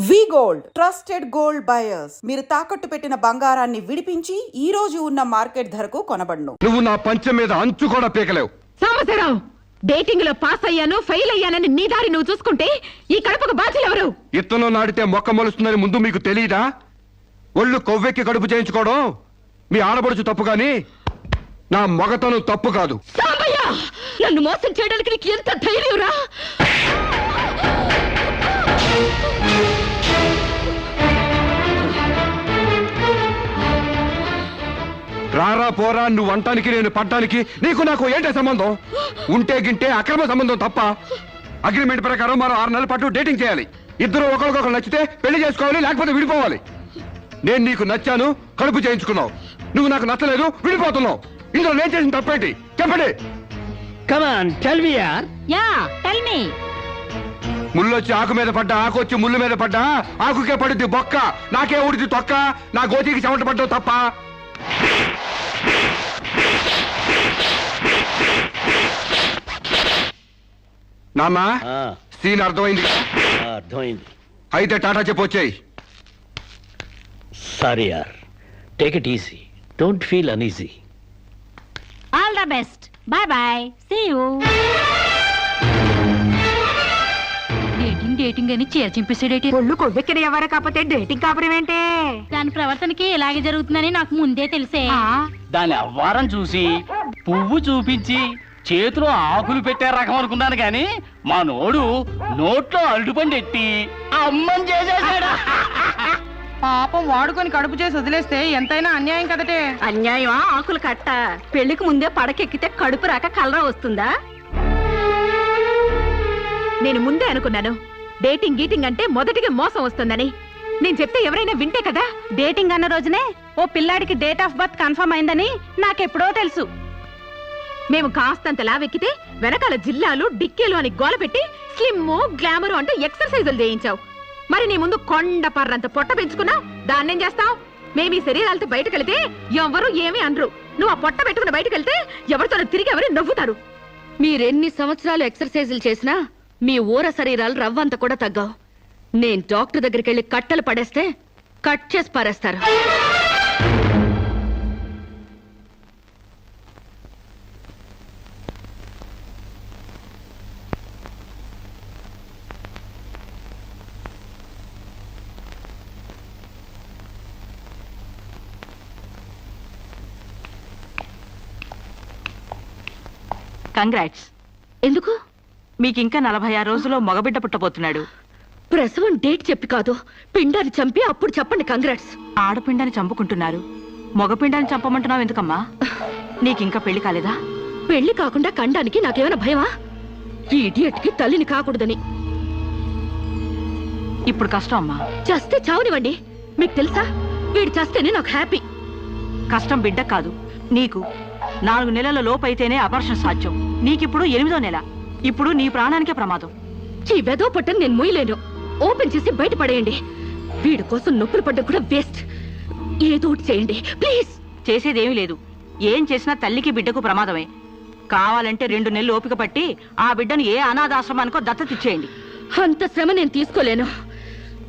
వి gold trusted gold buyers మీరు తాకట్టు పెట్టిన బంగారాన్ని విడిపించి ఈ రోజు ఉన్న మార్కెట్ ధరకు కొనబడును. నువ్వు నా పంచె మీద అంచు కూడా పీకలేవు. సాంబశివరావు, డేటింగ్ లో పాస్ అయ్యాను ఫెయిల్ అయ్యానని నీ దారి నువ్వు చూసుకుంటే ఈ కడపకు బాధ్యులు ఎవరు? ఇత్తనం నాటితే మొక్క మొలుస్తుందని ముందు మీకు తెలియదా? ఒళ్ళు కొవ్వెక్కి కడుపు చేయించుకోవడం మీ ఆడపడుచు తప్పు గాని నా మగతనం తప్పు కాదు. సాంబయ్య, నన్ను మోసం చేయడానికి నీకు ఎంత ధైర్యం రా? రారా పోరా నువ్వు అంటానికి నేను పడ్డానికి నీకు నాకు ఏంటే సంబంధం? ఉంటే గింటే అక్రమ సంబంధం తప్ప. అగ్రిమెంట్ ప్రకారం మరో 6 నెలల పాటు డేటింగ్ చేయాలి. ఇద్దరు ఒకరికొకరు నచ్చితే పెళ్లి చేసుకోవాలి, లేకపోతే విడిపోవాలి. నేను నీకు నచ్చాను, కడుపు చేయించుకున్నావు. నువ్వు నాకు నచ్చలేదు, విడిపోతున్నావు. ఇందులో నేను చేసిన తప్పేంటి చెప్పండి. Come on, tell me, yaar. Yeah, tell me. ముళ్ళొచ్చి ఆకు మీద పడ్డా, ఆకు వచ్చి ముళ్ళు మీద పడ్డా, ఆకుకే పడుద్ది బొక్క, నాకే ఊడిది తొక్క. నా గోతికి చెమట పడ్డావు తప్ప. నాన్న, సీన్ అర్థమైంది కదా? అర్థమైంది. అయితే టాటా చెప్పొచ్చాయి. సారీ యార్, take it easy, don't feel uneasy. All the best, bye bye, see you. Dating అని చీర చింపేసాడేటి. ఒళ్ళు కొవ్వెక్కిన ఎవరు కాకపోతే డేటింగ్ కాపురం ఏంటే? దాని ప్రవర్తనకి ఇలాగే జరుగుతుందని నాకు ముందే తెలిసే. దాని అవ్వారం చూసి పువ్వు చూపించి చేతిలో ఆకులు పెట్టే రకం అనుకున్నాను గాని మా నోడు నోట్లో అరటిపండు ఎట్టి అమ్మని చేసేసాడు. పాపం వాడుకొని కడుపు చేసి వదిలేస్తే ఎంతైనా అన్యాయం కదటే. అన్యాయమా? ఆకులు కట్ట. పెళ్లికి ముందే పడకెక్కితే కడుపు రాక కలరా వస్తుందా? నేను ముందే అనుకున్నాను డేటింగ్ గీటింగ్ అంటే మొదటిగా మోసం వస్తుందని. నేను చెప్తే ఎవరైనా వింటే కదా. డేటింగ్ అన్న రోజునే ఓ పిల్లాడికి డేట్ ఆఫ్ బర్త్ కన్ఫర్మ్ అయిందని నాకెప్పుడో తెలుసు. మేము కాస్తంత లావెక్కితే వెనకాల జిల్లాలు డిక్కీలు అని గోల పెట్టి స్లిమ్ గ్లామర్ అంటే ఎక్సర్సైజులు చేయించావు. మరి నీ ముందు కొండ పర్రంత పొట్ట పెంచుకున్నావు. దాన్నేం చేస్తావు? మేము ఈ శరీరాలతో బయటకెళ్తే ఎవరు ఏమీ అనరు. నువ్వు ఆ పొట్ట పెట్టుకుని బయటకెళ్తే ఎవరితో తిరిగి ఎవరు నవ్వుతారు. మీరెన్ని సంవత్సరాలు ఎక్సర్సైజులు చేసినా మీ ఊర శరీరాలు రవ్వంత కూడా తగ్గావు. నేను డాక్టర్ దగ్గరికి వెళ్ళి కట్టలు పడేస్తే కట్ చేసి పారేస్తారు. కంగ్రాట్స్. ఎందుకు? మీకింకా 46 రోజుల్లో మగబిడ్డ పుట్టబోతున్నాడు. ప్రసవం డేట్ చెప్పి కాదు, పిండాన్ని చంపి అప్పుడు చెప్పండి కంగ్రాట్స్. ఆడపిండాన్ని చంపుకుంటున్నారు, మగపిండాన్ని చంపమంటున్నావు ఎందుకమ్మా? నీకింకా పెళ్లి కాలేదా? పెళ్లి కాకుండా కండానికి నాకేమైనా భయమా? ఈ ఇడియట్ కి తల్లిని కాకూడదని. ఇప్పుడు కష్టం అమ్మా. చస్తే చావునివ్వండి. మీకు తెలుసా, వీడు చస్తేనే నాకు హ్యాపీ. కష్టం బిడ్డ కాదు నీకు. 4 నెలల లోపైతేనే అపర్షన్ సాధ్యం. నీకిప్పుడు 8వ నెల. ఇప్పుడు నీ ప్రాణానికే ప్రమాదం. ఈ వెదో పట్టని నేను మొయ్యలేను. ఓపెన్ చేసి బయటపడేయండి. వీడి కోసం నొప్పులు పడ్డం కూడా వేస్ట్. ఏదో ఒకటి చేయండి ప్లీజ్. చేసేదేమీ లేదు. ఏం చేసినా తల్లికి బిడ్డకు ప్రమాదమే. కావాలంటే 2 నెలలు ఓపిక పట్టి ఆ బిడ్డను ఏ అనాథాశ్రమానికో దత్తతిచ్చేయండి. అంత శ్రమ నేను తీసుకోలేను.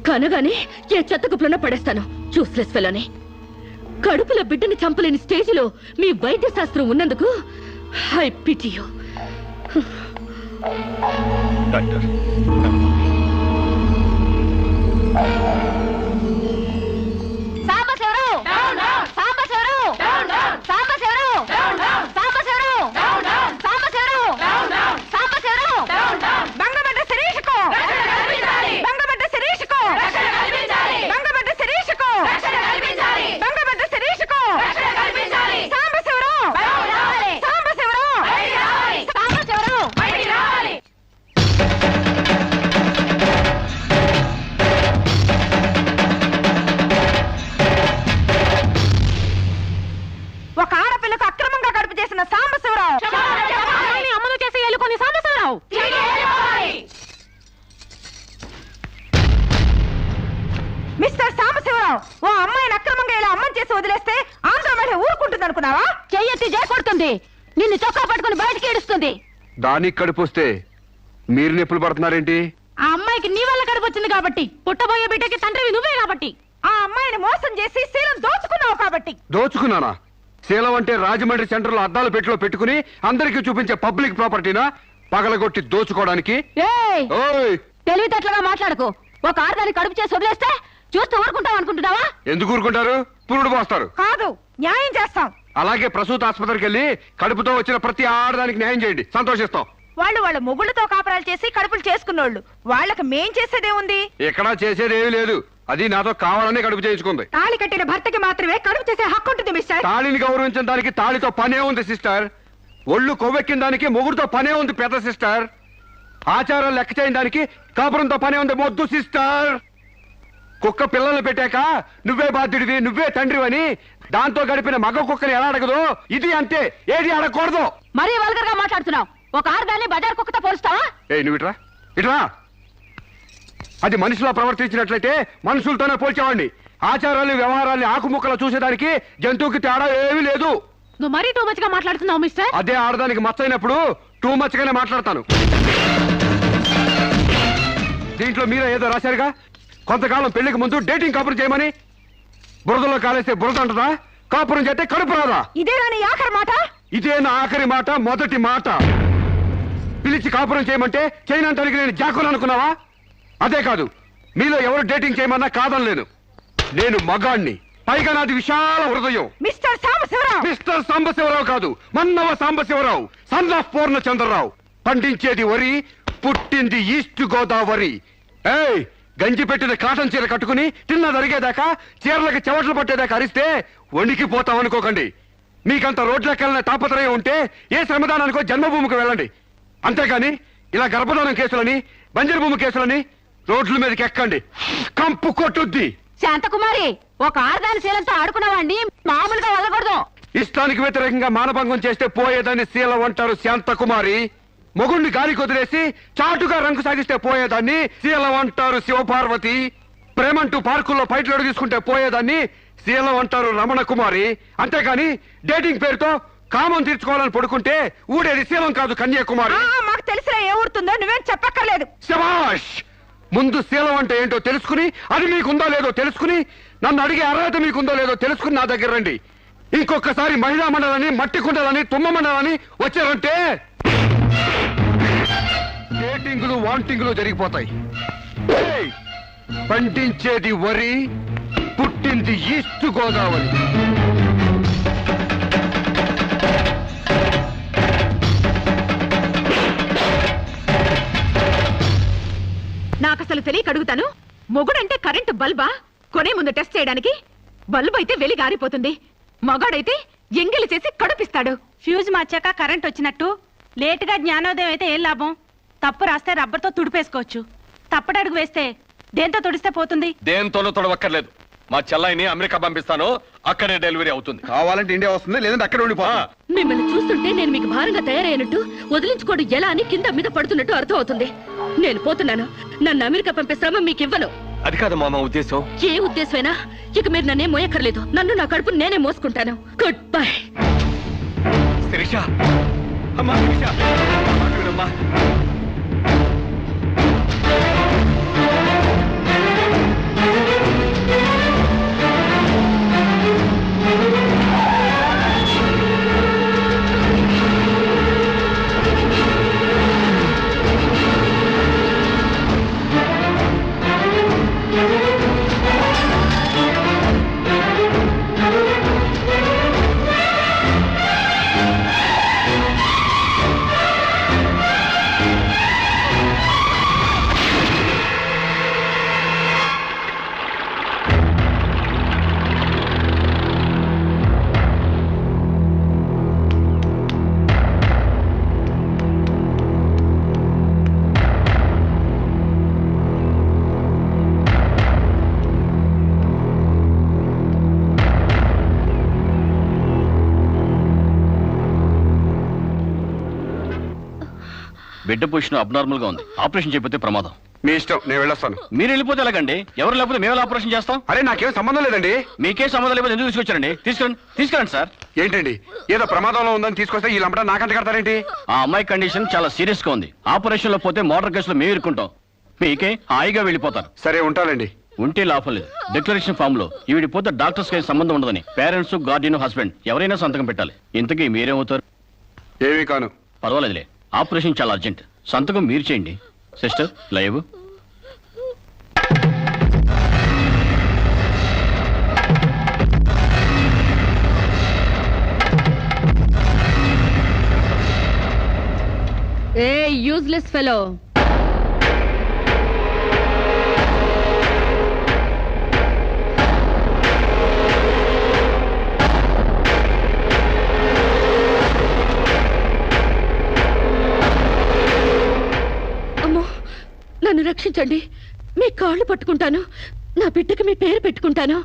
కనగానే ఏ చెత్త కుప్పలోనే పడేస్తాను. చూస్లెస్ ఫెలోని. కడుపులో బిడ్డని చంపలేని స్టేజిలో మీ వైద్య శాస్త్రం ఉన్నందుకు ఐ పిటీ యు. డాక్టర్, ఒక ఆడపిల్లకు అక్రమంగా కడుపు చేసిన సాంబశివరావు అమలు చేసి ఎలుకొని సాంబశివరావు. మిస్టర్ సాంబశివరావు, ఓ అమ్మాయిని అక్రమంగా ఇలా అమ్మని చేసి వదిలేస్తే ఆంధ్ర మహిళ ఊరుకుంటుంది అనుకున్నావా? చెయ్యెత్తి జయకొడుతుంది. నిన్ను చొక్కా పట్టుకుని బయటికి ఏడుస్తుంది. దానికి కడుపు వస్తే మీరు నొప్పులు పడుతున్నారేంటి? ఆ అమ్మాయికి నీ వల్ల కడుపు వచ్చింది కాబట్టి, పుట్టబోయే బిడ్డకి తండ్రివి నువ్వే కాబట్టి. ఆ అమ్మాయిని మోసం చేసి శీలం దోచుకున్నావు కాబట్టి. దోచుకున్నానా? శీలం అంటే రాజమండ్రి సెంటర్ లో అద్దాల పెట్టిలో పెట్టుకుని అందరికీ చూపించే పబ్లిక్ ప్రాపర్టీనా పగలగొట్టి దోచుకోవడానికి? ఏయ్, ఓయ్, తెలివితేటలుగా మాట్లాడుకో. ఒక ఆడదాన్ని కడుపు చేసి వదిలేస్తే చూస్తూ ఊరుకుంటావు అనుకుంటున్నావా? ఎందుకు ఊరుకుంటారు? పురుడు పోస్తారు. కాదు, న్యాయం చేస్తాం. అలాగే ప్రసూత ఆసుపత్రికి వెళ్ళి కడుపుతో వచ్చిన ప్రతి ఆడదానికి న్యాయం చేయండి, సంతోషిస్తాం. వాళ్ళు వాళ్ళ మొగుళ్ళతో కాపరాలు చేసి కడుపులు చేసుకున్నోళ్ళు, వాళ్ళకి మేం చేసేదే ఉంది. ఎక్కడా చేసేదేమీ లేదు. అది నాతో కావాలని కడుపు చేయించుకుంది. తాళి కట్టిన భర్తకి మాత్రమే కడుపు చేసే హక్కు ఉంటుంది మిస్టర్. తాళిని గౌరవించిన దానికి తాళితో పనే ఉంది సిస్టర్. ఒళ్ళు కొవ్వెక్కిన దానికి మొగుడుతో పనే ఉంది పెద్ద సిస్టర్. ఆచారాలు లెక్క చేయని దానికి కాపురంతో పనే ఉంది మొద్దు సిస్టర్. కుక్క పిల్లల్ని పెట్టాక నువ్వే బాధ్యుడివి, నువ్వే తండ్రివని దాంతో గడిపిన మగ కుక్కని ఎలా అడగదు, ఇది అంతే, ఏది అడగకూడదు. మరీ వల్గర్ గా మాట్లాడుతున్నావు. ఒక ఆడదాన్ని బజార్ కుక్కతో పోలుస్తావా? నువ్వు ఇట్రా ఇట్రా. అది మనిషిలో ప్రవర్తించినట్లయితే మనుషులతోనే పోల్చేవాడిని. ఆచారాలు వ్యవహారాల్ని ఆకుముక్కలు చూసేదానికి జంతువుకి తేడా ఏమీ లేదు. నువ్వు మరీ టూ మచ్ గా మాట్లాడుతున్నావు మిస్టర్. అదే ఆడదానికి మచ్చైనప్పుడు టూ మచ్ గానే మాట్లాడతాను. దీంట్లో మీరే ఏదో రాశారుగా, కొంతకాలం పెళ్లికి ముందు డేటింగ్ కాపురం చేయమని. బురదలో కాలేస్తే బురద అంటదా, కాపురం చేస్తే కడుపు రాదా? ఇదేనా నీ ఆఖరి మాట? ఇదే నా ఆఖరి మాట, మొదటి మాట. పిలిచి కాపురం చేయమంటే చేయనంటానికి నేను జాకులు అనుకున్నావా? అదే కాదు, మీలో ఎవరు డేటింగ్ చేయమన్నా కాదనలేను. నేను మగాణ్ణి, పైగా నాది విశాల హృదయం. మిస్టర్ సాంబశివరావు. మిస్టర్ సాంబశివరావు కాదు, మన్నవ సాంబశివరావు, సన్ ఆఫ్ పూర్ణచంద్రరావు. పండించేది వరి, పుట్టింది ఈస్ట్ గోదావరి. ఏయ్, గంజి పెట్టిన కాటన్ చీర కట్టుకుని తిన్నది అరిగేదాకా, చీరలకు చెవట్లు పట్టేదాకా అరిస్తే వణికిపోతాం అనుకోకండి. మీకంత రోడ్లకెళ్ళిన తాపత్రయం ఉంటే ఏ శ్రమదానానికో జన్మభూమికి వెళ్ళండి. అంతేగాని ఇలా గర్భధానం కేసులని, బంజరు భూమి కేసులని రోడ్ల మీదకి ఎక్కండి, కంపు కొట్టుద్ది. శాంతకుమారి, ఒక ఆడదాని శీలంతో ఆడుకున్నావాడిని మామూలుగా వదలకూడదు. ఇష్టానికి వ్యతిరేకంగా మానభంగం చేస్తే పోయేదాన్ని శీలం అంటారు శాంతకుమారి. మొగుణ్ణి గాలికి వదిలేసి చాటుగా రంగు సాగిస్తే పోయేదాన్ని శీలం అంటారు శివపార్వతి. ప్రేమంటూ పార్కుల్లో ఫైట్లు తీసుకుంటే పోయేదాన్ని శీలం అంటారు రమణ కుమారి. అంతేగాని డేటింగ్ పేరుతో కామం తీర్చుకోవాలని పడుకుంటే ఊడేది శీలం కాదు కన్యాకుమారి. మాకు తెలిసినా ఏ ఊరుతుందో నువ్వేం చెప్పక్కర్లేదు. శభాష్! ముందు శీలం అంటే ఏంటో తెలుసుకుని, అది మీకుందో లేదో తెలుసుకుని, నన్ను అడిగే అర్హత మీకుందో లేదో తెలుసుకుని నా దగ్గర రండి. ఇంకొకసారి మహిళా మండలని, మట్టి కుండలని, తుమ్మ మండలని వచ్చారంటే డేటింగులు వాంటింగులు జరిగిపోతాయి. ఏయ్! పండించేది వరి, పుట్టింది ఈస్ట్ గోదావరి. నాకు అసలు తెలియక అడుగుతాను, మొగుడంటే కరెంటు బల్బా? కొనే ముందు టెస్ట్ చేయడానికి. బల్బు అయితే వెలి గారిపోతుంది, మగాడైతే ఎంగిలి చేసి కడుపిస్తాడు. ఫ్యూజ్ మార్చాక కరెంట్ వచ్చినట్టు లేటుగా జ్ఞానోదయం అయితే ఏం లాభం? తప్పు రాస్తే రబ్బర్తో తుడిపేసుకోవచ్చు, తప్పటడుగు వేస్తే దేంతో తుడిస్తే పోతుంది? దేంతోనూ తొడవక్కర్లేదు. మా చెల్లాయిని అమెరికా పంపిస్తాను, అక్కడే డెలివరీ అవుతుంది. కావాలంటే ఇండియా వస్తుంది, లేదంటే అక్కడ ఉండిపో. మిమ్మల్ని చూస్తుంటే నేను మీకు భారంగా తయారైనట్టు, వదిలించుకోవడం ఎలా అని కింద మీద పడుతున్నట్టు అర్థం అవుతుంది. నేను పోతున్నాను. నన్ను అమెరికా పంపే శ్రమ మీకు ఇవ్వను. అది కాదు మా ఉద్దేశం. ఏ ఉద్దేశమైనా ఇక మీరు నన్నే మోయక్కర్లేదు. నన్ను నా కడుపు నేనే మోసుకుంటాను. Good bye. శిరీష, అమ్మా శిరీష, అమ్మా. బిడ్డ పొజిషన్ అబ్నార్మల్ గా ఉంది. ఆపరేషన్ చేయకపోతే ప్రమాదం. మీ ఇష్టం, నేను వెళ్ళొస్తాను. మీరు వెళ్ళిపోతే ఎలాగండి? ఎవరు లేకపోతే మేము ఆపరేషన్ చేస్తాం. అరే నాకేం సంబంధం లేదండి. మీకే సంబంధం లేకపోతే ఎందుకు తీసుకొచ్చారండి? తీసుకురండి సార్. ఏంటండి, ఏదో ప్రమాదంలో ఉందని తీసుకొస్తే ఈ లంపట నాకంట కడతారేంటి? ఆ అమ్మాయి కండిషన్ చాలా సీరియస్ గా ఉంది. ఆపరేషన్ లో పోతే మోటార్ కేసులో మేము ఇరుక్కుంటాం. మీకే హాయిగా వెళ్ళిపోతారు. సరే ఉంటానండి. ఉంటే లాభం లేదు. డిక్లరేషన్ ఫామ్ లో ఈవిడి పోతే డాక్టర్స్ కి సంబంధం ఉండదని పేరెంట్స్, గార్డియన్, హస్బెండ్ ఎవరైనా సంతకం పెట్టాలి. ఇంతకీ మీరేమవుతారు? ఏమీ కాను. పర్వాలేదులే, ఆపరేషన్ చాలా అర్జెంట్. సంతకం మీరు చేయండి. Sister live. ఏ యూజ్లెస్ ఫెలో, అమ్మో నన్ను రక్షించండి. మీ కాళ్ళు పట్టుకుంటాను, నా బిడ్డకి మీ పేరు పెట్టుకుంటాను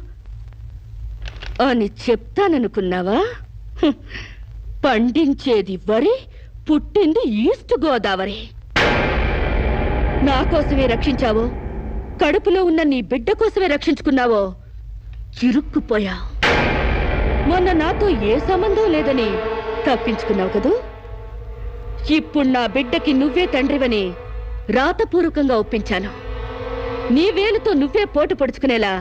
అని చెప్తాననుకున్నావా? హ్మ్. పండించేది వరి, పుట్టింది ఈస్ట్ గోదావరి. నా కోసమే రక్షించావో, కడుపులో ఉన్న నీ బిడ్డ కోసమే రక్షించుకున్నావో చిరుక్కుపోయా. మొన్న నాతో ఏ సంబంధం లేదని తప్పించుకున్నావు కదూ. ఇప్పుడు నా బిడ్డకి నువ్వే తండ్రివని రాతపూర్వకంగా ఒప్పించాను. నీ వేలుతో నువ్వే పోటు పొడుచుకునేలా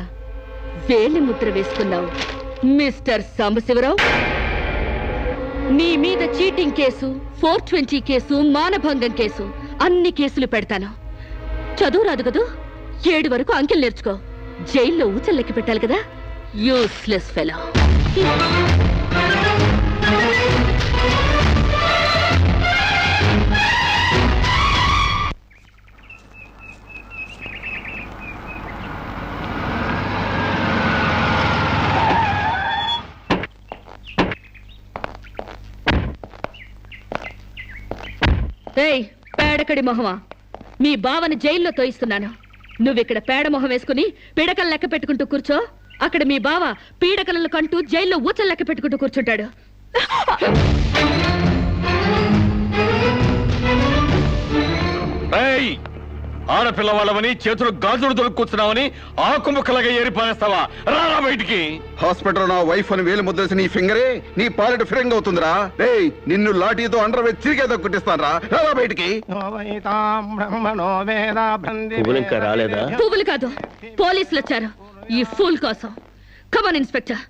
వేలి ముద్ర వేసుకున్నావు మిస్టర్ సాంబశివరావు. నీ మీద చీటింగ్ కేసు, 420 కేసు, మానభంగం కేసు, అన్ని కేసులు పెడతాను. చదువు రాదు కదూ, 7 వరకు అంకెలు నేర్చుకో. జైల్లో ఊచల్లెక్కి పెట్టాలి కదా. Useless fellow. ఏయ్ పేడకడి మొహమా, మీ బావని జైల్లో తోయిస్తున్నాను. నువ్విక్కడ పేడ మొహం వేసుకుని పీడకలు లెక్క పెట్టుకుంటూ కూర్చో. అక్కడ మీ బావ పీడకలను కంటూ జైల్లో ఊచలు లెక్క పెట్టుకుంటూ కూర్చుంటాడు. ఆడపిల్ల వాళ్ళవని చేతులు గాజులు దొరుకుతున్నావని ఆకు ముక్కలుగా ఏరి పారేస్తావా? రారా బయటికి. హాస్పిటల్ నా వైఫ్ అని వేలు ముద్రేసి నీ ఫింగరే నీ పాలెట్ ఫిరంగ్ అవుతుందిరా. రేయ్ నిన్ను లాఠీతో అండర్ వేసి చిరిగేదో కుట్టిస్తాను రా. రారా బయటికి. పువ్వులు ఇంకా రాలేదా? పువ్వులు కాదు, పోలీసులు వచ్చారు ఈ ఫూల్ కోసం. Come on inspector.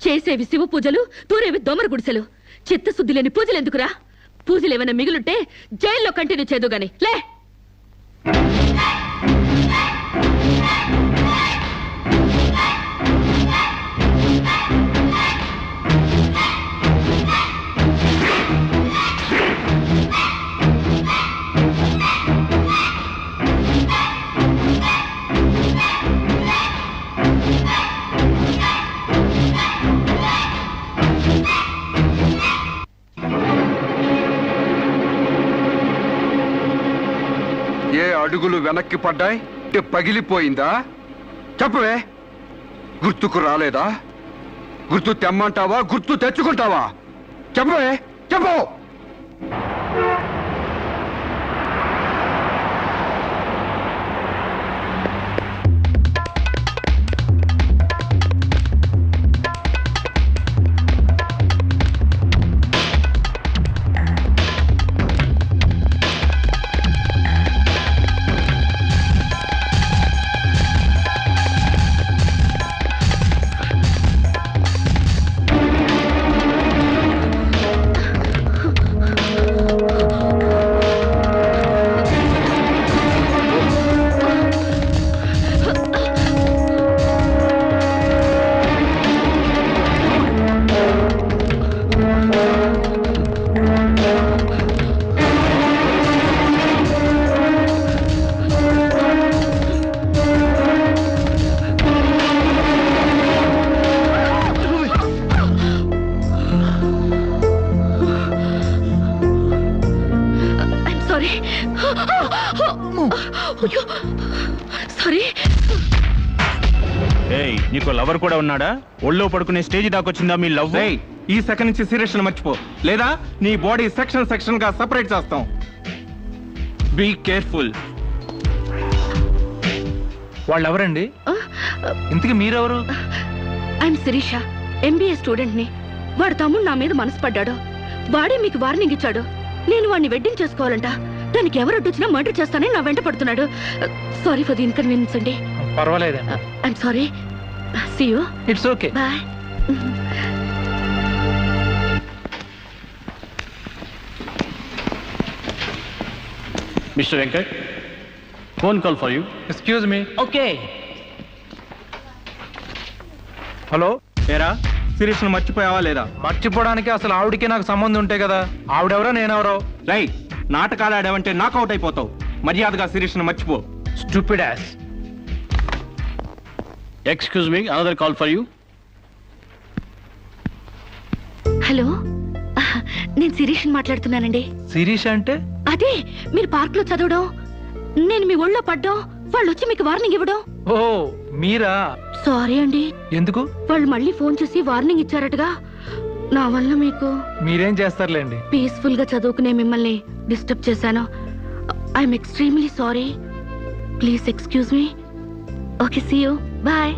చేసేవి శివ పూజలు, తూరేవి దొమర గుడిసెలు. చిత్తశుద్ధి లేని పూజలు ఎందుకురా? పూజలు ఏమైనా మిగులుంటే జైల్లో కంటిన్యూ చేదు గాని లే. ఏ అడుగులు వెనక్కి పడ్డాయి? పగిలిపోయిందా? చెప్పవే. గుర్తుకు రాలేదా? గుర్తు తెమ్మంటావా, గుర్తు తెచ్చుకుంటావా? చెప్పవే, చెప్పు. సారీ. నీకు లవర్ కూడా ఉన్నాడా? ఒళ్ళో పడుకునే స్టేజ్ దాకొచ్చిందా మీ లవ్? ఈ సెకండ్ నుంచి సీరియస్ మర్చిపో, లేదా నీ బాడీ సెక్షన్ సెక్షన్ గా సెపరేట్ చేస్తాం. Be careful. వాళ్ళు ఎవరండి? ఇంతకీ మీరెవరు? ఐఎమ్ శిరీష, MBA స్టూడెంట్ ని. వాడు తమ్ముడు నా మీద మనసు పడ్డాడు. వాడే మీకు వార్నింగ్ ఇచ్చాడు. నేను వాడిని వెడ్డింగ్ చేసుకోవాలంట. చూడ్డానికి ఎవరు అడ్డొచ్చినా మర్డర్ చేస్తానని నా వెంట పడుతున్నాడు. సారీ ఫర్ ది ఇన్కన్వీనియన్స్ అండి. పర్వాలేదండి. I'm sorry. See you. It's okay. Bye. Mister Venkat, phone call for you. Excuse me. Okay. Hello, ఏరా శిరీష్ను మర్చిపోయావా లేదా? మర్చిపోవడానికి అసలు ఆవిడికి నాకు సంబంధం ఉంటే కదా. ఆవిడెవరో నేనెవరో. రై, నాటకాలు ఆడావంటే నాకౌట్ అయిపోతావు. మర్యాదగా శిరీష్ను మర్చిపో. Stupid ass. Excuse me, another call for you. Hello, నేను శిరీష్ని మాట్లాడుతున్నానండి. శిరీష్ అంటే? అదే మీరు పార్క్ లో చదవడం, నేను మీ ఒళ్ళో పడ్డం, వాళ్ళు వచ్చి మీకు వార్నింగ్ ఇవ్వడం. ఓ మీరా? సారీ అండి. ఎందుకు? వాళ్ళు మళ్ళీ ఫోన్ చేసి వార్నింగ్ ఇచ్చారటగా. నా వల్ల మీకు. మీరేం చేస్తారులేండి. పీస్ఫుల్ గా చదువుకునే మిమ్మల్ని డిస్టర్బ్ చేశాను. I'm extremely sorry. Please excuse me. Okay, see you. Bye.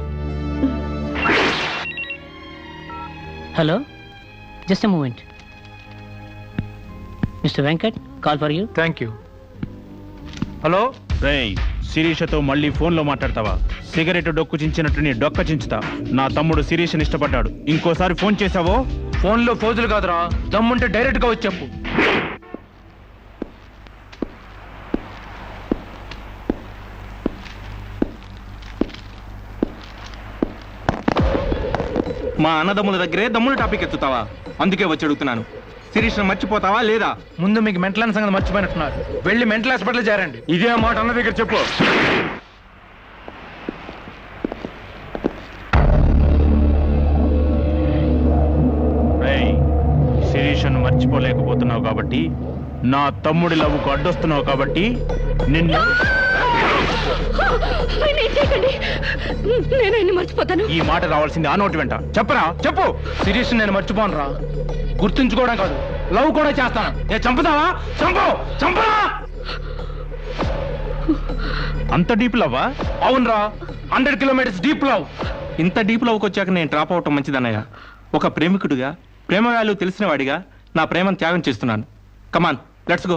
Hello, just a moment. Mister Venkat, call for you. Thank you. Hello. రేయ్, శిరీషతో మళ్ళీ ఫోన్లో మాట్లాడతావా? సిగరెట్ డొక్కు చించినట్టు నీ డొక్క చించుతా. నా తమ్ముడు శిరీష్ని ఇష్టపడ్డాడు. ఇంకోసారి ఫోన్ చేసావో ఫోన్లో ఫోజులు కాదురా, దమ్ముంటే డైరెక్ట్ గా వచ్చి చెప్పు. మా అన్నదమ్ముల దగ్గరే దమ్ముల టాపిక్ ఎత్తుతావా? అందుకే వచ్చి అడుగుతున్నాను. శిరీష్ను మర్చిపోతావా లేదా? ముందు మీకు మెంటల్ సంగతి మర్చిపోయినట్టున్నారు. వెళ్ళి మెంటల్ హాస్పిటల్ చేరండి. ఇదే మాట అన్న దగ్గర చెప్పు. శిరీష్ను మర్చిపోలేకపోతున్నావు కాబట్టి, నా తమ్ముడి లవ్వుకు అడ్డొస్తున్నావు కాబట్టి నిన్ను. నేను మర్చిపోతాను. ఈ మాట రావాల్సింది ఆ నోటి వెంట. చెప్పరా, చెప్పు. శిరీష్ నేను మర్చిపోను రా. గుర్తుంచుకోవడం కాదు, లవ్ కూడా చేస్తాను. నేను చంపుతావా? చంపు, చంపరా. అంత డీప్ లవ్వా? అవునరా, 100 కిలోమీటర్స్ డీప్ లవ్. ఇంత డీప్ లవ్కి వచ్చాక నేను డ్రాప్ అవటం మంచిదన్నయ్య. ఒక ప్రేమికుడిగా, ప్రేమ వాల్యూ తెలిసిన వాడిగా నా ప్రేమను త్యాగం చేస్తున్నాను. కమాన్, లెట్స్ గో.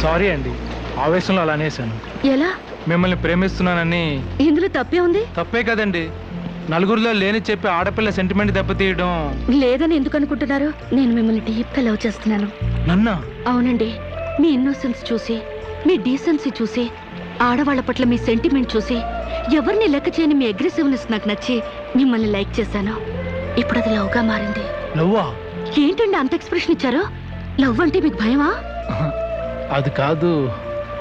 సారీ అండి, ఆవేశంలో అలా అనేసాను. ఎలా? మిమ్మల్ని ప్రేమిస్తున్నానని. ఇందులో తప్పే ఉంది? తప్పే కదండి. నలుగురిలో లేని చెప్పి ఆడపిల్ల సెంటిమెంట్ దెబ్బతీయడం. లేదని ఎందుకు అనుకుంటున్నారు? నేను మిమ్మల్ని డీప్ గా లవ్ చేస్తున్నాను. నన్నా? అవునండి. మీ ఇన్నోసెన్స్ చూసి, మీ డీసెన్సీ చూసి, ఆడవాళ్ల పట్ల మీ సెంటిమెంట్ చూసి, ఎవరిని లెక్క చేయని మీ అగ్రెసివ్నెస్ నాకు నచ్చి మిమ్మల్ని లైక్ చేశాను. ఇప్పుడు అది లవ్ గా మారింది. లవ్వా? ఏంటండి అంత ఎక్స్ప్రెషన్ ఇచ్చారు? లవ్ అంటే మీకు భయమా? అది కాదు.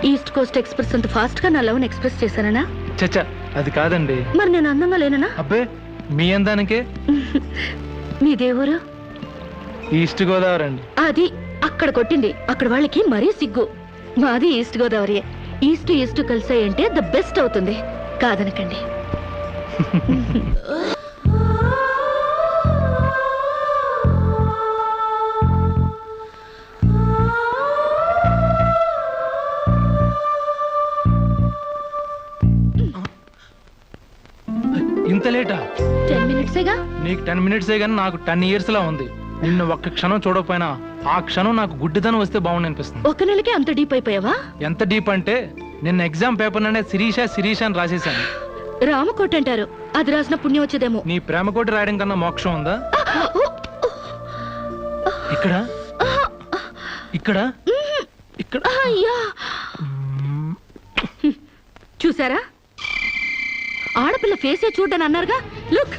ఈస్ట్ కోస్ట్ ఎక్స్ప్రెస్ అంత ఫాస్ట్ గా నా లవ్ ని ఎక్స్ప్రెస్ చేశానా? చచ్చా, అది కాదండి. మరి నేను అందంగా లేనా? అబ్బే, మీ అందానికే. మీ దేవురు? ఈస్ట్ గోదావరి అండి. అది అక్కడ కొట్టింది. అక్కడ వాళ్ళకి మరీ సిగ్గు. మాది ఈస్ట్ గోదావరి. ఈస్ట్ ఈస్ట్ కలిసాయంటే ద బెస్ట్ అవుతుంది. కాదనకండి. ఇంత లేటా? 10 మినిట్సేగా. నీకు 10 మినిట్సే కానీ నాకు 10 years లా ఉంది. నిన్ను ఒక్క క్షణం చూడకపోయినా ఆ క్షణం నాకు గుడ్డిదనం వస్తే బాగుండి అనిపిస్తుంది. ఒక నెలకి అంత డీప్ అయిపోయావా? ఎంత డీప్ అంటే నిన్న ఎగ్జామ్ పేపర్ అనే శిరీష అని రాసేసాను. రామకోట అంటారు, అది రాసిన పుణ్యం వచ్చేదేమో. నీ ప్రేమ కోటి రాయడం కన్నా మోక్షం ఉందా? ఇక్కడ ఇక్కడ ఇక్కడ. అయ్యా, చూసారా? ఆడపిల్ల ఫేసే చూడని అన్నారుగా. లుక్,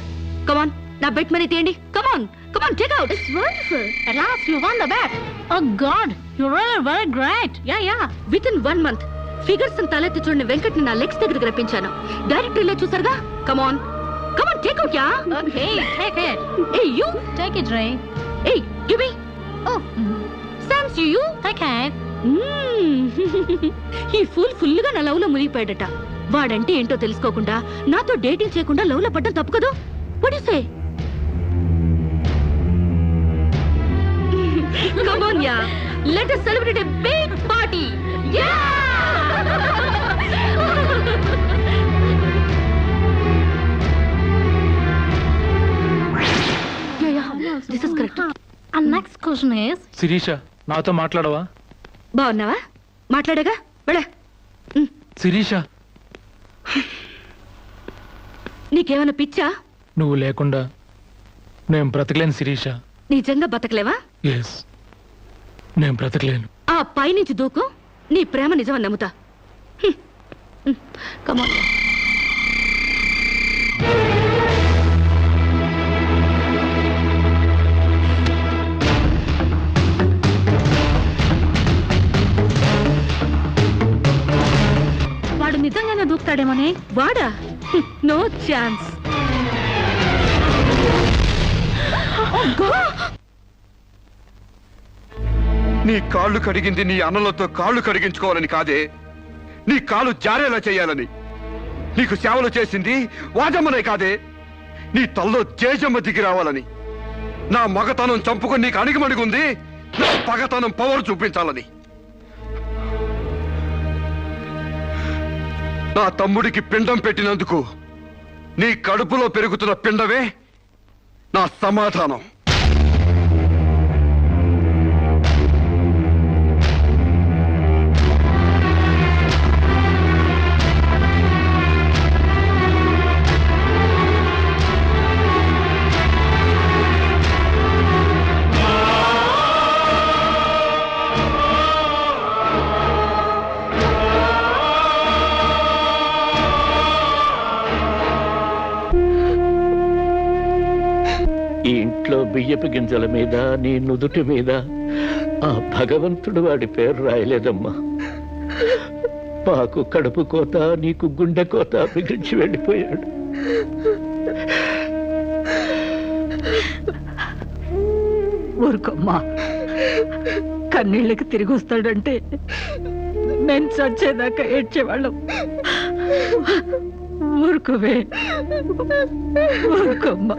కమాన్, నా బెట్ మనీ తీయండి. Come on, come on, take out. It's wonderful. At last you won the bet. Oh God, you're really very great. Yeah. Within 1 month figures తలెత్తి చూడని వెంకట్ ని నా లెగ్స్ దగ్గరికి రప్పించాను. డైరెక్టరీలో చూసారుగా. Come on, come on, take out. Yeah, okay, take it. Hey, you take it, Ray. Hey, give me. Oh, thanks to you. Take it. ఈ full గా నా లవ్ లో మునిగిపోయాడట. వాడంటే ఏంటో తెలుసుకోకుండా నాతో డేటింగ్ చేయకుండా లవ్ లో పడ్డం తప్పు కదా? What do you say? Come on, yeah. Let us celebrate a big party. Yeah! This is correct. And next question is, Shirisha నాతో మాట్లాడవా? బాగున్నావా? మాట్లాడగా వెళ్ళ. శిరీష, నీకేమైనా పిచ్చా? నువ్వు లేకుండా నేను బ్రతకలేను శిరీష. నిజంగా బతకలేవా? ఎస్, నేను బ్రతకలేను. ఆ పైనుంచి దూకు, నీ ప్రేమ నిజమని నమ్ముతా. కమాన్. వాడు నిజంగానే దూకుతాడేమోనే. వాడా? No chance. నీ కాళ్ళు కడిగింది నీ అన్నలతో కాళ్ళు కడిగించుకోవాలని కాదే, నీ కాళ్ళు జారేలా చేయాలని. నీకు సేవలు చేసింది వాజమ్మనే కాదే, నీ తల్లో జేజమ్మ దిగి రావాలని. నా మగతనం చంపుకొని నీకు అణిగిమణిగుంది నా పగతనం పవర్ చూపించాలని. నా తమ్ముడికి పిండం పెట్టినందుకు నీ కడుపులో పెరుగుతున్న పిండమే నా సమాధానం. ఈ ఇంట్లో బియ్యపు గింజల మీద నీ నుదుటి మీద ఆ భగవంతుడు వాడి పేరు రాయలేదమ్మా. మాకు కడుపు కోత, నీకు గుండె కోత మిగిల్చి వెళ్ళిపోయాడు. ఊరుకోమ్మా, కన్నీళ్ళకి తిరిగి వస్తాడంటే నేను చచ్చేదాకా ఏడ్చేవాళ్ళం. ఊరుకోవే, ఊరుకోమ్మా.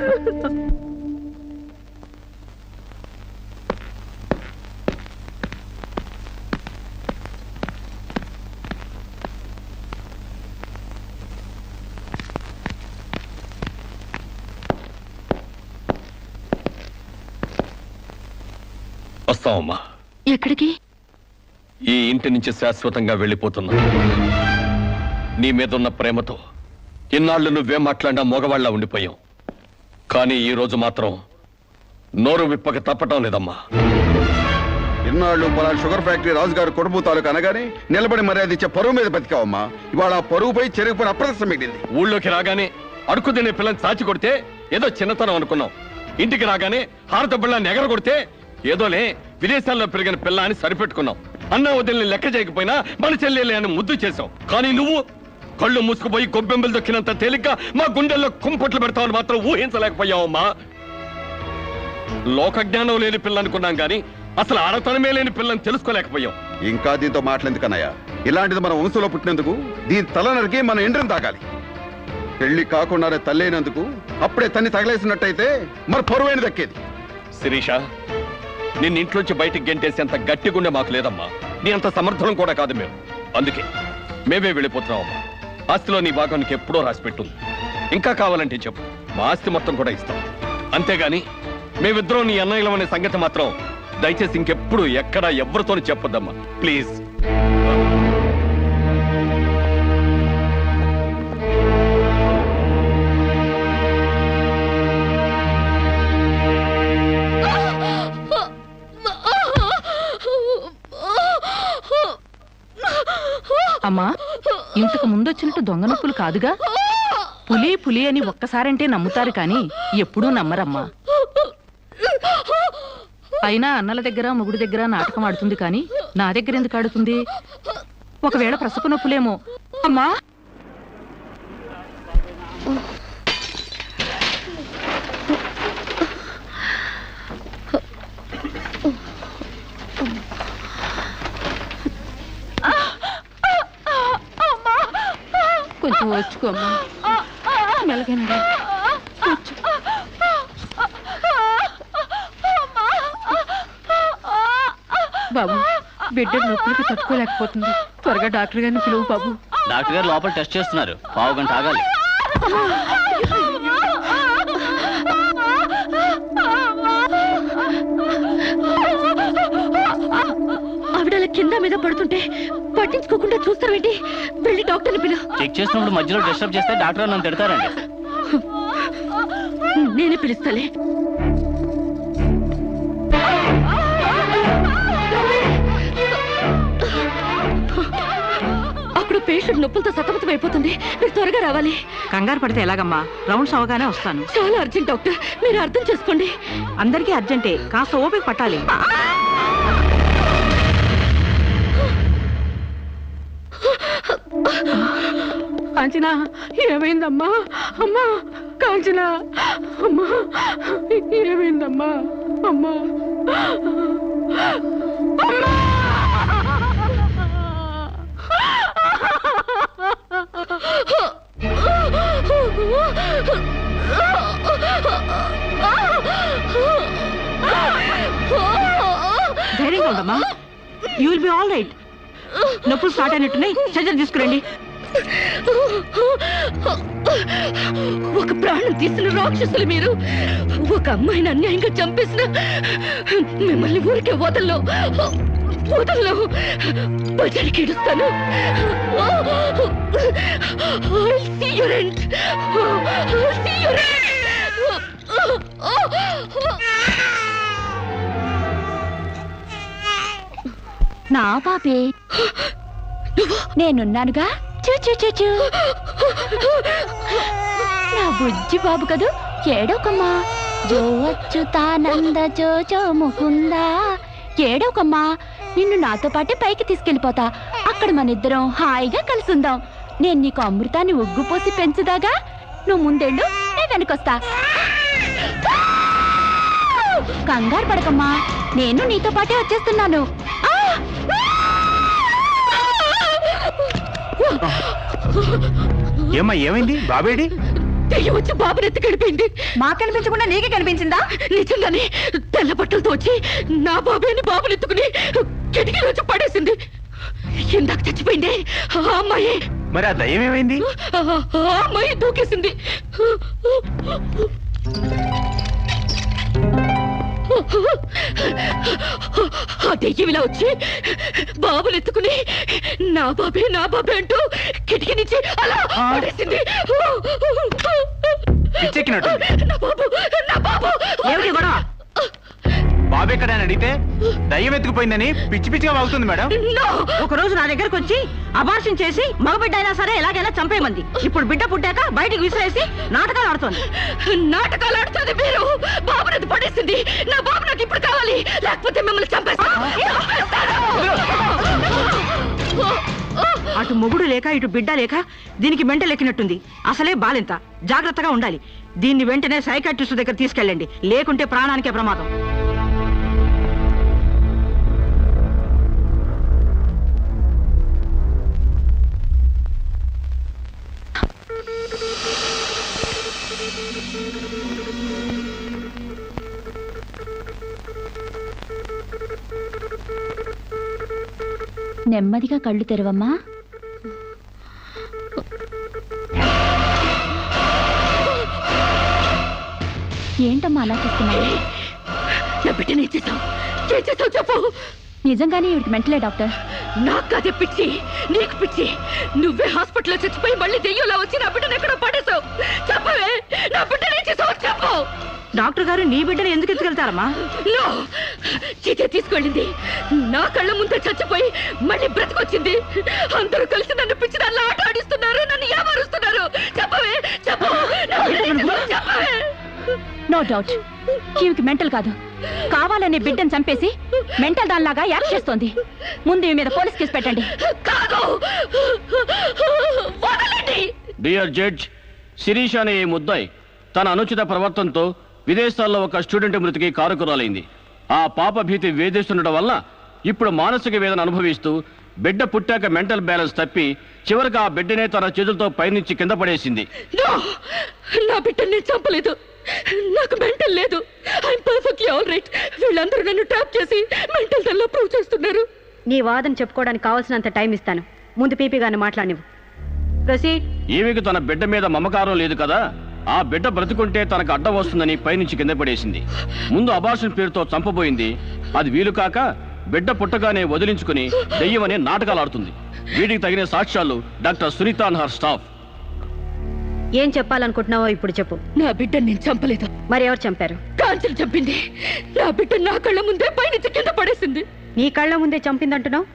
వస్తావమ్మా. ఎక్కడికి? ఈ ఇంటి నుంచి శాశ్వతంగా వెళ్ళిపోతున్నా. నీ మీదున్న ప్రేమతో ఇన్నాళ్ళు నువ్వే మాట్లాడినా మగవాళ్ళ ఉండిపోయాం. కానీ ఈ రోజు మాత్రం నోరు విప్పక తప్పటం లేదమ్మా. ఇన్నాళ్ళు మన షుగర్ ఫ్యాక్టరీ రాజుగారు కొడుపు తాలూకు అనగానే నిలబడి మర్యాద ఇచ్చే పరువు మీద బతికావమ్మా. ఇవాళ ఆ పరుగుపై చెరుగుపై అప్రదర్శనం మిగిలింది. ఊళ్ళోకి రాగానే అడుకు తినే పిల్లని చాచి కొడితే ఏదో చిన్నతనం అనుకున్నాం. ఇంటికి రాగానే హారత బిళ్ళని ఎగర కొడితే ఏదోలే విదేశాల్లో పెరిగిన పిల్ల అని సరిపెట్టుకున్నాం. అన్న వదిలిని లెక్క చేయకపోయినా మన చెల్లెలే అని ముద్దు చేశావు. కానీ నువ్వు కళ్ళు మూసుకుపోయి గొబ్బెంబులు దొక్కినంత తేలిక మా గుండెల్లో కుంపట్లు పెడతావని మాత్రం ఊహించలేకపోయావమ్మా. లోక జ్ఞానం లేని పిల్ల అనుకున్నాం కానీ అసలు ఆడతనమే లేని పిల్లని తెలుసుకోలేకపోయాం. ఇంకా దీంతో మాట్లాడేందుకన్నయ్య, ఇలాంటిది మన వంశంలో పుట్టినందుకు దీని తల నరికి మన ఎండ్రం తాగాలి. పెళ్లి కాకుండానే తల్లైనందుకు అప్పుడే తన్ని తగలేసినట్టయితే మరి పరువైన దక్కేది. శిరీష, నిన్న ఇంట్లోంచి బయటికి గెంటేసేంత గట్టి గుండె మాకు లేదమ్మా. నీ అంత సమర్థనం కూడా కాదు మేము. అందుకే మేమే వెళ్ళిపోతున్నామమ్మా. ఆస్తిలో నీ భాగానికి ఎప్పుడో రాసిపెట్టుంది. ఇంకా కావాలంటే చెప్పు, మా ఆస్తి మొత్తం కూడా ఇస్తాం. అంతేగాని మేమిద్దరం నీ అన్నయ్యలం అనే సంగతి మాత్రం దయచేసి ఇంకెప్పుడు ఎక్కడ ఎవరితోనూ చెప్పొద్దమ్మా, ప్లీజ్. అమ్మా, ఇంతకు ముందొచ్చినట్టు దొంగ నొప్పులు కాదుగా? పులి పులి అని ఒక్కసారంటే నమ్ముతారు కానీ ఎప్పుడూ నమ్మరమ్మా. అయినా అన్నల దగ్గర మొగుడి దగ్గర నాటకం ఆడుతుంది కానీ నా దగ్గర ఎందుకు ఆడుతుంది? ఒకవేళ ప్రసవ నొప్పులేమో. అమ్మా, కొంచెం వచ్చుకోమ్మా, మెలగనగా బాబు. బిడ్డ నొప్పులకి తట్టుకోలేకపోతుంది. త్వరగా డాక్టర్ గారిని పిలువు బాబు. డాక్టర్ గారు లోపల టెస్ట్ చేస్తున్నారు. పావు గంట ఆగాలి. కింద మీద పడుతుంటే పట్టించుకోకుండా చూస్తావేంటి? వెళ్ళి డాక్టర్ని పిలు. చెక్ చేసినప్పుడు మధ్యలో డిస్టర్బ్ చేస్తే డాక్టర్ నన్ను తిడతారండి. నేనే పిలుస్తాలే. అక్కడ పేషెంట్ నొప్పులతో సతమతం అయిపోతుంది. మీరు త్వరగా రావాలి. కంగారు పడితే ఎలాగమ్మా? రౌండ్స్ అవగానే వస్తాను. చాలా అర్జెంట్ డాక్టర్, మీరు అర్థం చేసుకోండి. అందరికీ అర్జెంటే, కాస్త ఓపిక పట్టాలి. కాంచనా, ఏమైందమ్మా? అమ్మా కాంచనా, అమ్మా ఏమైందమ్మా? అమ్మా ధైర్యంగా ఉండమ్మా. You will be all right. నొప్పులు స్టార్ట్ అయినట్టున్నాయి, సర్జరీ తీసుకురండి. ఒక ప్రాణం తీసిన రాక్షసులు మీరు. ఒక అమ్మాయిని అన్యాయంగా చంపేసిన మిమ్మల్ని ఊరికే వదల్లో బజారికి ఇడుస్తాను. నా పాపే, నేనున్నానుగా. చూ నా బుజ్జి బాబు కదూ, ఏడోకమ్మా. జో అచ్యుతానంద జో జో ముకుందా. ఏడోకమ్మా, నిన్ను నాతో పాటే పైకి తీసుకెళ్ళిపోతా. అక్కడ మనిద్దరం హాయిగా కలుసుందాం. నేను నీకు అమృతాన్ని ఉగ్గుపోసి పెంచుదాగా. నువ్వు ముందెళ్ళు, నేను వెనకొస్తా. కంగారు పడకమ్మా, నేను నీతో పాటే వచ్చేస్తున్నాను. ఏమ్మా, ఏమైంది? బాబేడి? దెయ్యం వచ్చి బాబుని ఎత్తి గడిపోయింది. మాకు కనిపించకుండా నీకే కనిపించిందా? నిజంగానే తెల్ల బట్టలతో వచ్చి నా బాబేని బాబుని ఎత్తుకుని కిటికీలో వచ్చి పడేసింది. ఇందాక చచ్చిపోయింది ఆ అమ్మాయి. మరి ఆ దయ్యం ఏమైంది? ఆ అమ్మాయి దూకేసింది. ఆ దెయ్యం ఇలా వచ్చి బాబుని ఎత్తుకుని నా బాబే అంటూ కిటికీ నుంచి అలా పడేసింది. పిచ్చెక్కినట్టు. నా బాబు ఏమిటి గొడవ? బాబు ఎక్కడని అడిగితే దయ్యం ఎత్తుకుపోయిందని పిచ్చి పిచ్చిగా వాగుతుంది మేడం. ఒక రోజు నా దగ్గరకు వచ్చి అబార్షన్ చేసి మగబిడ్డ అయినా సరే ఎలాగైనా చంపేయమంది. ఇప్పుడు బిడ్డ పుట్టాక బయటికి విసిరేసి నాటకాలు ఆడుతోంది. నాటకాలు ఆడుతుంది మీరు. బాబునది పడేసింది. నా బాబు నాకు ఇప్పుడు కావాలి, లేకపోతే మిమ్మల్ని చంపేస్తాను. అటు మొగుడు లేక ఇటు బిడ్డ లేక దీనికి మెంటల్ ఎక్కినట్టుంది. అసలే బాలింత, జాగ్రత్తగా ఉండాలి. దీన్ని వెంటనే సైకాట్రిస్ట్ దగ్గర తీసుకెళ్ళండి, లేకుంటే ప్రాణానికే ప్రమాదం. నెమ్మదిగా కళ్ళు తెరవమ్మా. ఏంటమ్మా అలా చూస్తున్నావు? నా బిడ్డని ఏం చేసావు చెప్పు. నిజంగానే ఇవిడికి మెంటలే డాక్టర్. నాకు అదే పిచ్చి, నీకు పిచ్చి. నువ్వే హాస్పిటల్లో చచ్చిపోయి మళ్ళీ దెయ్యంలో వచ్చి నా బిడ్డను ఎక్కడో పడేసావు. చెప్పవే, నా బిడ్డని ఏం చేసావు చెప్పు. డాక్టర్ గారు నీ బిడ్డను ఎందుకు ఎత్తుకెళ్తారమ్మా? చీచే తీసుకెళ్ళింది. నా కళ్ళ ముందే చచ్చిపోయి మళ్ళీ బ్రతికొచ్చింది. అందరూ కలిసి నన్ను పిచ్చి దాన్ని ఆట ఆడిస్తున్నారు, నన్ను ఏమారుస్తున్నారు. చెప్పవే చెప్పు. చెప్పవే. నో డౌట్, ఈవికి మెంటల్ కాదు, కావాలనే బిడ్డను చంపేసి మెంటల్ దానిలాగా యాక్ట్ చేస్తోంది. ముందు ఈమె మీద పోలీస్ కేసు పెట్టండి. డియర్ జడ్జ్, శిరీష్ అనే ఈ ముద్దాయి తన అనుచిత ప్రవర్తనతో విదేశాల్లో ఒక స్టూడెంట్ మృతికి కారకురాలైంది. ఆ పాప భీతి వేధిస్తుండటం వల్ల ఇప్పుడు మానసిక వేదన అనుభవిస్తూ బిడ్డ పుట్టాక మెంటల్ బ్యాలెన్స్ తప్పి చివరికి ఆ బిడ్డనే తన చేతులతో పైనుంచి కింద పడేసింది. నా బిడ్డని చంపలేదు, నాకు మెంటల్ లేదు. I'm perfectly all right. వీళ్ళందరూ నన్ను ట్రాప్ చేసి మెంటల్ దానిలో ప్రూవ్ చేస్తున్నారు. నీ వాదన చెప్పుకోవడానికి కావాల్సినంత టైం ఇస్తాను. ముందు పీపీ గారిని మాట్లాడినివ్వు. ప్రొసీడ్. ఈమెకు తన బిడ్డ మీద మమకారం లేదు కదా, ఆ బిడ్డ బ్రతుకుంటే తనకు అడ్డం వస్తుందని పైనుంచి కింద పడేసింది. ముందు అబార్షన్ పేరుతో చంపబోయింది. అది వీలు కాక బిడ్డ పుట్టగానే వదిలించుకుని దెయ్యమనే నాటకాలు ఆడుతుంది. వీటికి తగిన సాక్ష్యాలు doctor Sunitha and her staff. ఏం చెప్పాలనుకుంటున్నావో ఇప్పుడు చెప్పు. నా బిడ్డని నేను చంపలేదు. మరి ఎవరు చంపారు? కాంచెలు చంపింది. నా బిడ్డ నా కళ్ళ ముందే పైనుంచి కింద పడేసింది. నీ కళ్ళ ముందే చంపిందంటున్నావు,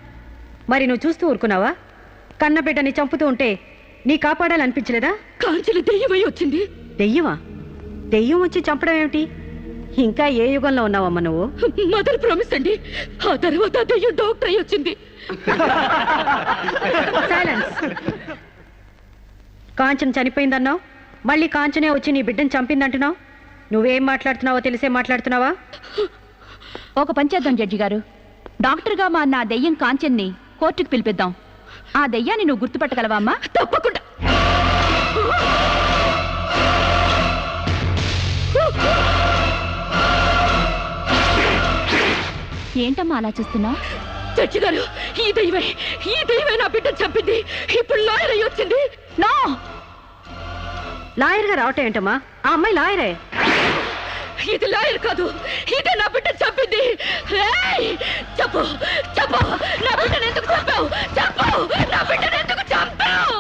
మరి నువ్వు చూస్తూ ఊరుకున్నావా? కన్న బిడ్డని చంపుతూ ఉంటే నీ కాపాడాలనిపించలేదా? కాంచెలు దెయ్యమై వచ్చింది. దెయ్యమా? దెయ్యం వచ్చి చంపడం ఏమిటి? ఇంకా ఏ యుగంలో ఉన్నావమ్మా నువ్వు? మదర్ ప్రామిస్ అండి. ఆ తర్వాత దెయ్యం డాక్టర్ అయి వచ్చింది. సైలెన్స్. కాంచన చనిపోయిందన్నావు, మళ్ళీ కాంచనే వచ్చి నీ బిడ్డను చంపిందంటున్నావు. నువ్వేం మాట్లాడుతున్నావో తెలిసే మాట్లాడుతున్నావా? ఒక పని చేద్దాం జడ్జి గారు. డాక్టర్గా మా నా దెయ్యం కాంచెన్ని కోర్టుకు పిలిపిద్దాం. ఆ దెయ్యాన్ని నువ్వు గుర్తుపట్టగలవా అమ్మా? తప్పకుండా. ఏంటమ్మా అలా చూస్తున్నావు? జడ్జి గారు, ఈ దెయ్యమే నా బిడ్డ చంపింది. ఇప్పుడు లాయర్ అయ్యి వచ్చింది. నో, లాయర్గా రావటం ఏంటమ్మా? ఆ అమ్మాయి లాయరే. ఇది లాయర్ కాదు, ఇదే నా బిడ్డ చంపింది. చెప్పు చెప్పు, నా బిడ్డను ఎందుకు చంపావు? చెప్పు, నా బిడ్డను ఎందుకు చంపావు?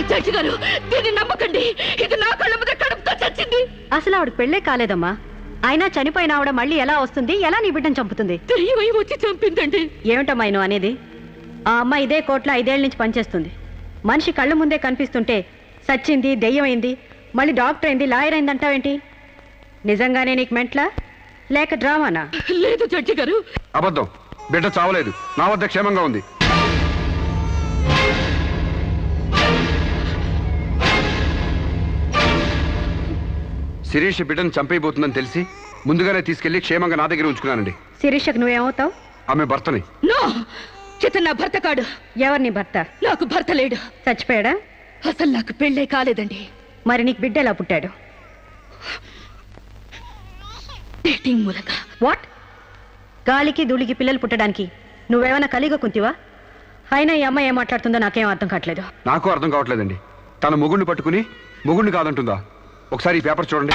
జడ్జి గారు, దీన్ని నమ్మకండి. ఇది నా కళ్ళ మీద కడుపుతో చచ్చింది. అసలు ఆవిడ పెళ్ళే కాలేదమ్మా. అయినా చనిపోయిన ఆవిడ మళ్ళీ ఎలా వస్తుంది? ఎలా నీ బిడ్డను చంపుతుంది? దెయ్యమై వచ్చి చంపిందండి. ఏమిటమ్మా నువ్వు అనేది? ఆ అమ్మాయి ఇదే కోర్టులో 5 ఏళ్ల నుంచి పనిచేస్తుంది. మనిషి కళ్ళ ముందే కనిపిస్తుంటే సచ్చింది, దెయ్యమైంది, మళ్ళీ డాక్టర్ అయింది, లాయర్ అయింది అంటావేంటి? నిజంగానే నీకు మెంట్లా లేక డ్రామానా? లేదు జడ్జి గారు, అబద్ధం. బిడ్డ చావలేదు, నా వద్ద క్షేమంగా ఉంది. శిరీష్ బిడ్డను చంపైపోతుందని తెలిసి ముందుగానే తీసుకెళ్లి క్షేమంగా నా దగ్గర ఉంచుకున్నానండి. శిరీషకు నువ్వేమవుతావు? ఆమె భర్తని. నో, ఇతను నా భర్త కాడు. ఎవరు నీ భర్త? నాకు భర్త లేడు. చచ్చిపోయాడా? అసలు నాకు పెళ్ళే కాలేదండి. మరి నీకు బిడ్డ ఎలా పుట్టాడు? డేటింగ్ మూలంగా. వాట్? గాలికి ధూళికి పిల్లలు పుట్టడానికి నువ్వేమైనా కలిగ కుంతివా? అయినా ఈ అమ్మాయి ఏం మాట్లాడుతుందో నాకేం అర్థం కావట్లేదు. నాకు అర్థం కావట్లేదండి. తన మొగుడిని పట్టుకుని మొగుడిని కాదంటుందా? ఒకసారి ఈ పేపర్ చూడండి.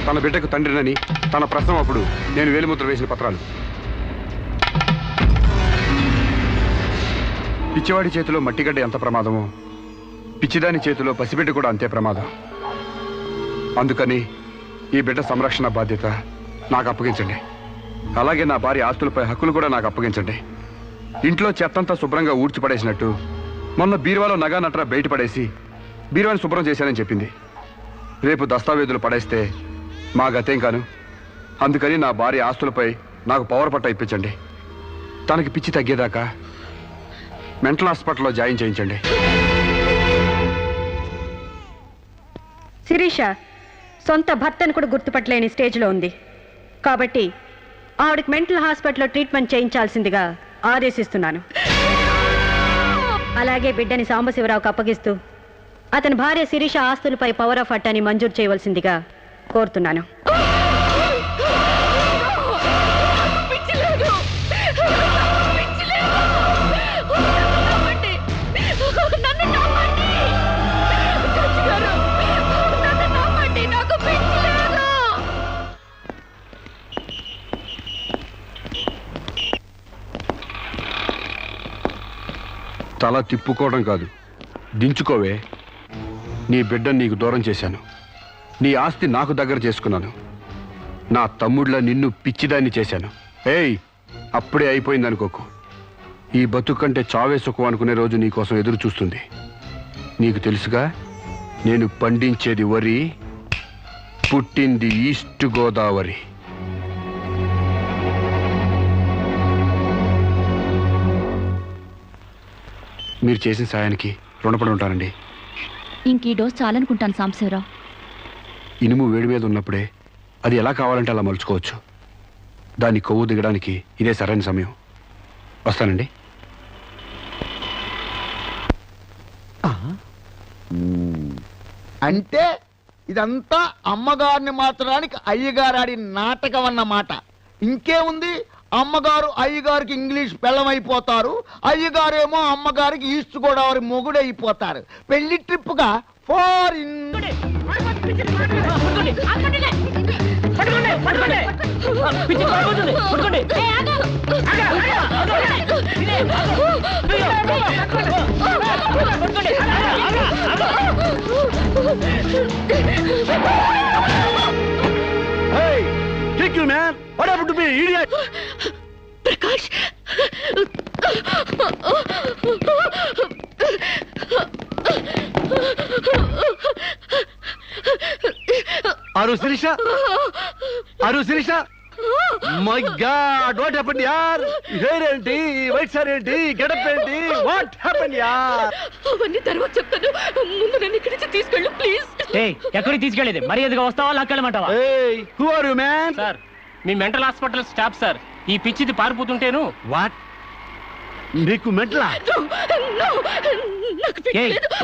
తన బిడ్డకు తండ్రినని తన ప్రశ్న అప్పుడు నేను వేలిముద్ర వేసిన పత్రాలు. పిచ్చివాడి చేతిలో మట్టిగడ్డ ఎంత ప్రమాదమో పిచ్చిదాని చేతిలో పసిబిడ్డ కూడా అంతే ప్రమాదం. అందుకని ఈ బిడ్డ సంరక్షణ బాధ్యత నాకు అప్పగించండి. అలాగే నా భార్య ఆస్తులపై హక్కులు కూడా నాకు అప్పగించండి. ఇంట్లో చెత్తంతా శుభ్రంగా ఊడ్చిపడేసినట్టు మొన్న బీరువాలో నగా నట్రా బయట పడేసి బీరువాని శుభ్రం చేశానని చెప్పింది. రేపు దస్తావేజులు పడేస్తే మా గతేం కాను. అందుకని నా భార్య ఆస్తులపై నాకు పవర్ పట్ట ఇప్పించండి. తనకి పిచ్చి తగ్గేదాకా మెంటల్ హాస్పిటల్లో జాయిన్ చేయించండి. శిరీష సొంత భర్తను కూడా గుర్తుపట్టలేని స్టేజ్లో ఉంది. కాబట్టి ఆవిడకి మెంటల్ హాస్పిటల్లో ట్రీట్మెంట్ చేయించాల్సిందిగా ఆదేశిస్తున్నాను. అలాగే బిడ్డని సాంబశివరావుకు అప్పగిస్తూ అతని భార్య శిరీష ఆస్తులపై పవర్ ఆఫ్ అట్టాని మంజూరు చేయవలసిందిగా కోరుతున్నాను. తల తిప్పుకోవడం కాదు, దించుకోవే. నీ బిడ్డను నీకు దూరం చేశాను. నీ ఆస్తి నాకు దగ్గర చేసుకున్నాను. నా తమ్ముళ్ళ నిన్ను పిచ్చిదాన్ని చేశాను. ఏయ్, అప్పుడే అయిపోయిందనుకోకు. ఈ బతుకు కంటే చావే సుఖం అనుకునే రోజు నీకోసం ఎదురు చూస్తుంది. నీకు తెలుసుగా, నేను పండించేది వరి, పుట్టింది ఈస్ట్ గోదావరి. మీరు చేసిన సాయానికి రుణపడి ఉంటానండి. ఇంక ఈ డోస్ చాలనుకుంటాను సాంబశివరావు. ఇనుము వేడి మీద ఉన్నప్పుడే అది ఎలా కావాలంటే అలా మలుచుకోవచ్చు. దాని కొవ్వు దిగడానికి ఇదే సరైన సమయం. వస్తానండి. అంటే ఇదంతా అమ్మగారిని మార్చడానికి అయ్యగారాడి నాటకం అన్నమాట. ఇంకేముంది, అమ్మగారు అయ్యగారికి ఇంగ్లీష్ పెళ్ళమైపోతారు, అయ్యగారేమో అమ్మగారికి ఈస్ట్ గోదావరి మొగుడైపోతారు. పెళ్లి ట్రిప్ గా foreign. Kick you, man! What happened to me, idiot? Prakash Aru Sirisha? Aru Sirisha? My God, what happened, yaar? Hair enti, white saree enti, get up enti, what happened, yaar? అవన్నీ తర్వాత చెప్తాను, ముందు నన్ను ఇక్కడి నుంచి తీసుకెళ్ళు ప్లీజ్. ఎక్కడికి తీసుకెళ్ళేది మర్యాదగా వస్తావా లాక్కెళ్ళమంటావా? Hey, who are you, man? Sir me mental hospital staff sir. ఈ పిచ్చిది పారిపోతుంటేను What? నీకు మెంటలా?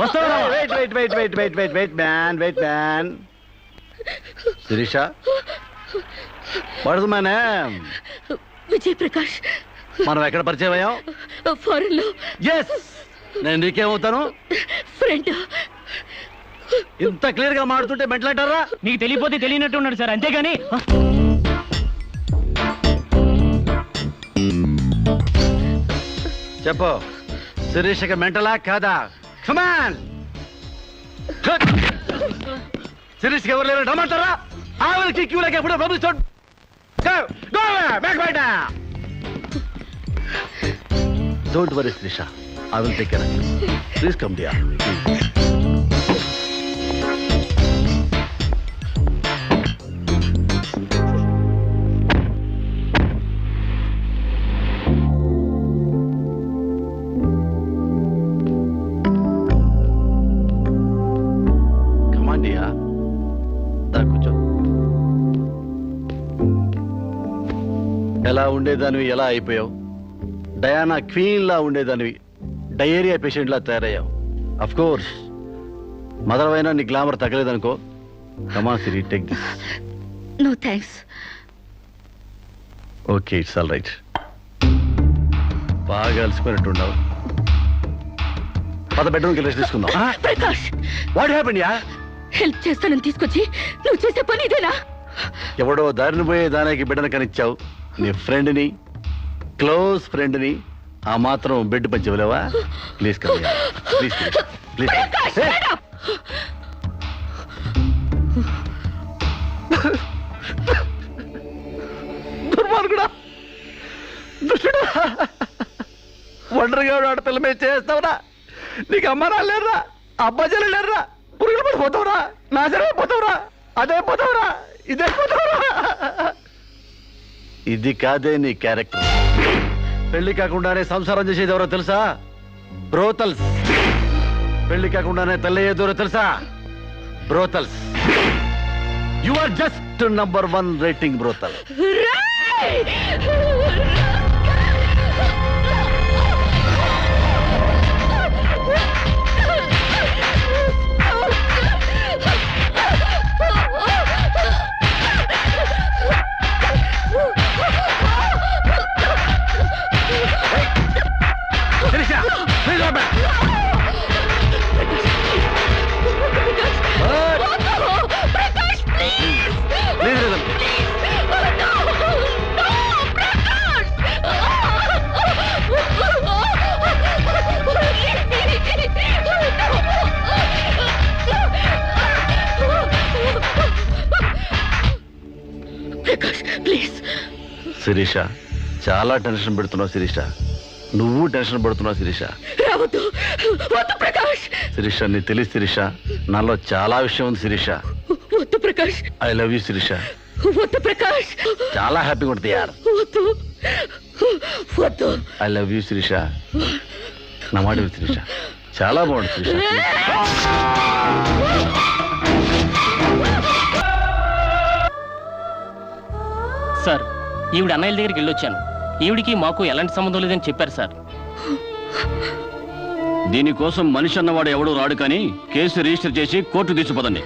వస్తావా? Wait, man. Sirisha? What is my name? Vijay Prakash. మనం ఎక్కడ పరిచయం అయ్యాం? ఫారెన్ లో. Yes! నేను నీకేమవుతాను? ఫ్రెండ్. ఇంత క్లియర్ గా మాడుతుంటే మెంటల్ అంటారా? నీకు తెలియపోతే తెలియనట్టు ఉన్నాడు సార్, అంతేగాని. చెప్పు, శిరీషకి మెంటలా కాదా? కమాన్! శిరీష్కి ఎవరు లేరు రమ్మంటారా? ఆవిడకి క్యూలకి ఎప్పుడో పంపిస్తాడు. Don't worry Sirisha, I will take care of you. Please come dear. ఎలా ఉండేదానివి ఎలా అయిపోయావు? డయానా క్వీన్ లా ఉండేదానివి డయేరియా పేషెంట్ లా తయారయ్యావు. అఫ్ కోర్స్ మదర్ అయినా నీ గ్లామర్ తగ్గలేదనుకో. Come on Siri, take this. No thanks. Okay, it's all right. బాగా అలసిపోయినట్టున్నావు. పద బెడ్రూమ్కి రెస్ట్ తీసుకుందాం. ప్రకాష్, వాట్ హ్యాపెండ్ యా? హెల్ప్ చేస్తానని తీసుకొచ్చి నువ్వు చేసే పని ఇదేనా? ఎవడో దారిని పోయే దానికి బిడ్డను కనిచ్చావు. నీ ఫ్రెండ్ని, క్లోజ్ ఫ్రెండ్ని ఆ మాత్రం బెడ్ పంచి ఇవ్వలేవా? Please come please please. దుర్మార్గుడా, దుష్టుడా, ఒంటరిగా ఆడపిల్ల మీద చేస్తావురా? నీకు అమ్మ రాలేరురా, అబ్బాజీలు లేరురా, పురుగులు పడిపోతావురా, నాశనం అయిపోతావురా, అదే పోతావురా, ఇదే పోతావురా. ఇది కాదే నీ క్యారెక్టర్. పెళ్లి కాకుండానే సంసారం చేసేది ఎవరో తెలుసా? బ్రోతల్స్. పెళ్లి కాకుండానే తల్లయ్యేదెవరో తెలుసా? Brothels. You are just number 1 rating brothel. Shirisha, చాలా టెన్షన్ పెడుతున్నావు శిరీష. నువ్వు టెన్షన్ పడుతున్నావు శిరీష. శిరీష, నీ తెలియదు శిరీష, నాలో చాలా విషయం ఉంది Shirisha. I love you Shirisha. చాలా హ్యాపీగా ఉంటుంది యార్. I love you Shirisha. నా మాట విను శిరీష, చాలా బాగుంది శిరీష. సార్, ఈవిడ అన్నయ్యల దగ్గరికి వెళ్ళొచ్చాను. ఈవిడికి మాకు ఎలాంటి సంబంధం లేదని చెప్పారు సార్. దీనికోసం మనిషి అన్నవాడు ఎవడూ రాడు, కానీ కేసు రిజిస్టర్ చేసి కోర్టు తీసుకుపోదండి.